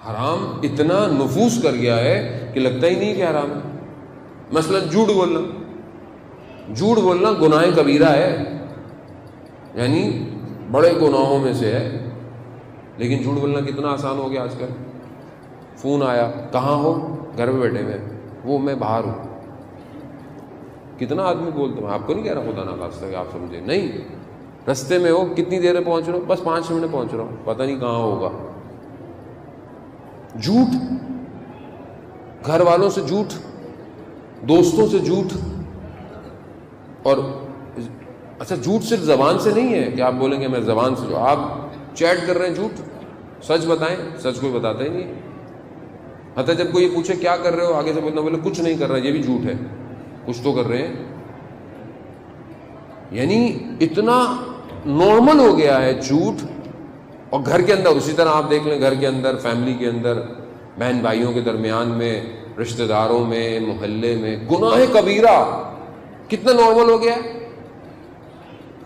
حرام اتنا نفوذ کر گیا ہے کہ لگتا ہی نہیں کہ حرام ہے. مثلا جھوٹ بولنا گناہ کبیرہ ہے، یعنی بڑے گناہوں میں سے ہے. لیکن جھوٹ بولنا کتنا آسان ہو گیا آج کل. فون آیا، کہاں ہو؟ گھر پہ بیٹھے ہوئے. وہ میں باہر ہوں. کتنا آدمی بولتے ہیں، آپ کو نہیں کہہ رہا خدا نخواستہ کہ آپ سمجھے، نہیں، رستے میں ہو، کتنی دیر میں پہنچ رہا ہو؟ بس 5 منٹ میں پہنچ رہا ہوں، پتہ نہیں کہاں ہوگا. جھوٹ، گھر والوں سے جھوٹ، دوستوں سے جھوٹ. اور اچھا جھوٹ صرف زبان سے نہیں ہے کہ آپ بولیں گے میں زبان سے، جو آپ چیٹ کر رہے ہیں جھوٹ. سچ بتائیں، سچ کوئی بتاتا ہی نہیں. حتیٰ جب کوئی یہ پوچھے کیا کر رہے ہو، آگے سے بولنا بولے کچھ نہیں کر رہا، یہ بھی جھوٹ ہے، کچھ تو کر رہے ہیں. یعنی اتنا نارمل ہو گیا ہے جھوٹ. اور گھر کے اندر اسی طرح آپ دیکھ لیں، گھر کے اندر، فیملی کے اندر، بہن بھائیوں کے درمیان میں، رشتہ داروں میں، محلے میں، گناہ کبیرہ کتنا نارمل ہو گیا ہے.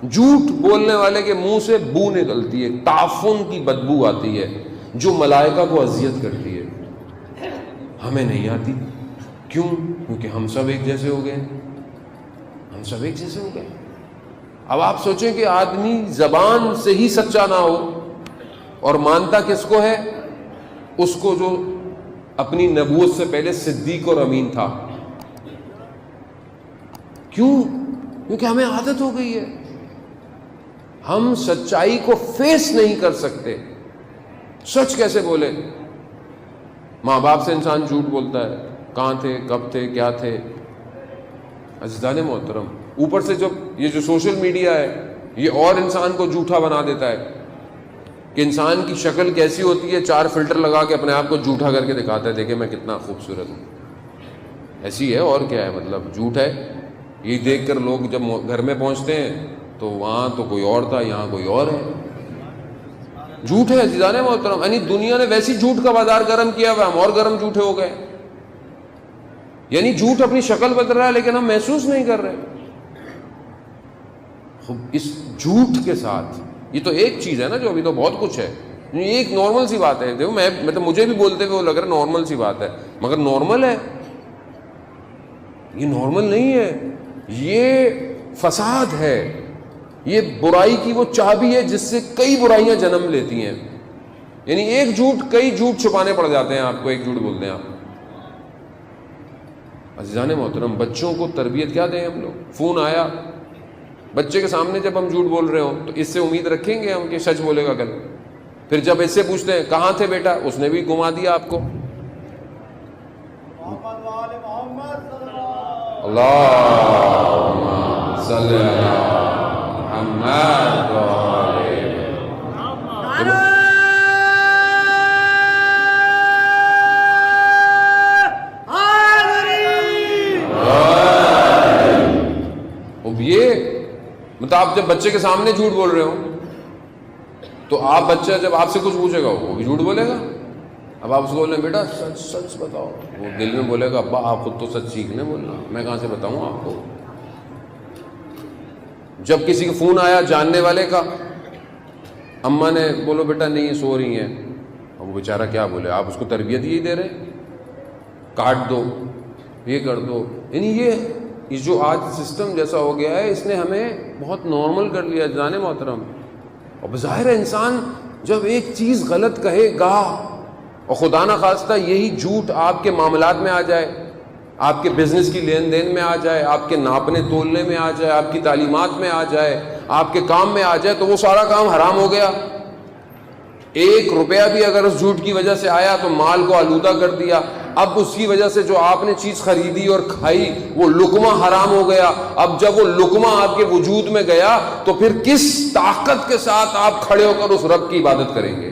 جھوٹ بولنے والے کے منہ سے بو نکلتی ہے، تعفن کی بدبو آتی ہے جو ملائکہ کو اذیت کرتی ہے. ہمیں نہیں آتی. کیوں؟ کیونکہ ہم سب ایک جیسے ہو گئے. ہم سب ایک جیسے ہو گئے. اب آپ سوچیں کہ آدمی زبان سے ہی سچا نہ ہو اور مانتا کس کو ہے؟ اس کو جو اپنی نبوت سے پہلے صدیق اور امین تھا. کیوں؟ کیونکہ ہمیں عادت ہو گئی ہے. ہم سچائی کو فیس نہیں کر سکتے. سچ کیسے بولے؟ ماں باپ سے انسان جھوٹ بولتا ہے، کہاں تھے، کب تھے، کیا تھے. عزیزان محترم، اوپر سے جب یہ جو سوشل میڈیا ہے یہ اور انسان کو جھوٹا بنا دیتا ہے کہ انسان کی شکل کیسی ہوتی ہے، 4 فلٹر لگا کے اپنے آپ کو جھوٹا کر کے دکھاتا ہے، دیکھیں میں کتنا خوبصورت ہوں. ایسی ہے اور کیا ہے، مطلب جھوٹ ہے. یہ دیکھ کر لوگ جب گھر میں پہنچتے ہیں تو وہاں تو کوئی اور تھا، یہاں کوئی اور ہے. جھوٹ ہے عزیزان محترم. یعنی دنیا نے ویسی جھوٹ کا بازار گرم کیا ہوا، ہم اور گرم جھوٹے ہو گئے. یعنی جھوٹ اپنی شکل بدل رہا ہے لیکن ہم محسوس نہیں کر رہے. اس جھوٹ کے ساتھ یہ تو ایک چیز ہے نا، جو ابھی تو بہت کچھ ہے. یہ ایک نارمل سی بات ہے. دیکھو میں مطلب مجھے بھی بولتے ہوئے وہ لگ رہا ہے نارمل سی بات ہے، مگر نارمل ہے یہ، نارمل نہیں ہے. یہ فساد ہے. یہ برائی کی وہ چابی ہے جس سے کئی برائیاں جنم لیتی ہیں. یعنی ایک جھوٹ کئی جھوٹ چھپانے پڑ جاتے ہیں آپ کو. ایک جھوٹ بولتے ہیں آپ. عزیزان محترم، بچوں کو تربیت کیا دیں ہم لوگ؟ فون آیا، بچے کے سامنے جب ہم جھوٹ بول رہے ہوں تو اس سے امید رکھیں گے ہم کہ سچ بولے گا کل؟ پھر جب اس سے پوچھتے ہیں کہاں تھے بیٹا، اس نے بھی گھما دیا آپ کو. اللہم صلی علی محمد و آلہ. اب یہ مطلب آپ جب بچے کے سامنے جھوٹ بول رہے ہو تو آپ بچہ جب آپ سے کچھ پوچھے گا وہ بھی جھوٹ بولے گا. اب آپ اس کو بول رہے ہیں بیٹا سچ سچ بتاؤ، وہ دل میں بولے گا ابا آپ خود تو سچ سیکھنے بولنا، میں کہاں سے بتاؤں آپ کو. جب کسی کا فون آیا جاننے والے کا، اماں نے بولو بیٹا نہیں سو رہی ہیں، اب وہ بیچارہ کیا بولے، آپ اس کو تربیت یہی دے رہے، کاٹ دو، یہ کر دو. یعنی یہ جو آج سسٹم جیسا ہو گیا ہے اس نے ہمیں بہت نارمل کر لیا جانے محترم. اور بظاہر انسان جب ایک چیز غلط کہے گا اور خدا نہ خواستہ یہی جھوٹ آپ کے معاملات میں آ جائے، آپ کے بزنس کی لین دین میں آ جائے، آپ کے ناپنے تولنے میں آ جائے، آپ کی تعلیمات میں آ جائے، آپ کے کام میں آ جائے، تو وہ سارا کام حرام ہو گیا. 1 روپیہ بھی اگر اس جھوٹ کی وجہ سے آیا تو مال کو آلودہ کر دیا. اب اس کی وجہ سے جو آپ نے چیز خریدی اور کھائی وہ لقمہ حرام ہو گیا. اب جب وہ لقمہ آپ کے وجود میں گیا تو پھر کس طاقت کے ساتھ آپ کھڑے ہو کر اس رب کی عبادت کریں گے؟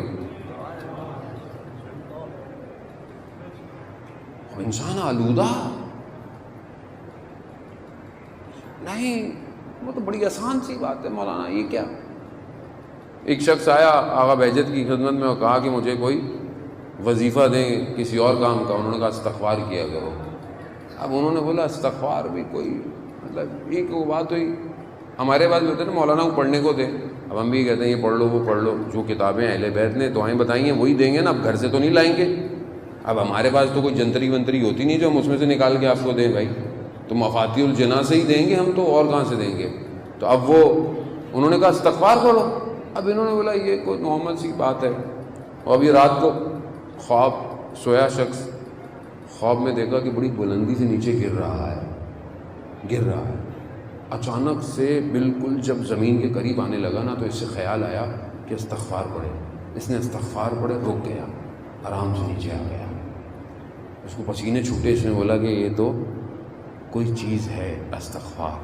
انسان آلودہ نہیں. وہ تو بڑی آسان سی بات ہے مولانا، یہ کیا. ایک شخص آیا آغا بہجت کی خدمت میں اور کہا کہ مجھے کوئی وظیفہ دیں کسی اور کام کا. انہوں نے کہا استغفار کیا کرو. اب انہوں نے بولا استغفار بھی کوئی مطلب ایک وہ بات ہوئی. ہمارے بعد ہوتے نا مولانا کو پڑھنے کو دے، اب ہم بھی کہتے ہیں یہ پڑھ لو وہ پڑھ لو، جو کتابیں اہل بیت نے دعائیں بتائی ہیں وہی دیں گے نا، اب گھر سے تو نہیں لائیں گے۔ اب ہمارے پاس تو کوئی جنتری ونتری ہوتی نہیں جو ہم اس میں سے نکال کے آپ کو دیں بھائی، تو مفاتیح الجناح سے ہی دیں گے ہم، تو اور کہاں سے دیں گے؟ تو اب وہ انہوں نے کہا استغفار پڑھو، اب انہوں نے بولا یہ کوئی نارمل سی بات ہے۔ اور ابھی رات کو خواب سویا شخص، خواب میں دیکھا کہ بڑی بلندی سے نیچے گر رہا ہے، اچانک سے بالکل جب زمین کے قریب آنے لگا نا تو اس سے خیال آیا کہ استغفار پڑھے، اس نے استغفار پڑھے، رک گیا، آرام سے نیچے آ گیا، اس کو پسینے چھوٹے، اس نے بولا کہ یہ تو کوئی چیز ہے استغفار۔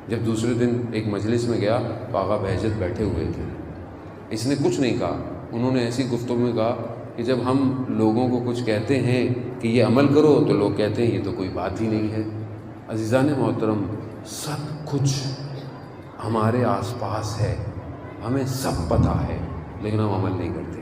جب دوسرے دن ایک مجلس میں گیا تو آقا بہجت بیٹھے ہوئے تھے، اس نے کچھ نہیں کہا، انہوں نے ایسی گفتگو میں کہا کہ جب ہم لوگوں کو کچھ کہتے ہیں کہ یہ عمل کرو تو لوگ کہتے ہیں یہ تو کوئی بات ہی نہیں ہے۔ عزیزان محترم، سب کچھ ہمارے آس پاس ہے، ہمیں سب پتہ ہے، لیکن ہم عمل نہیں کرتے۔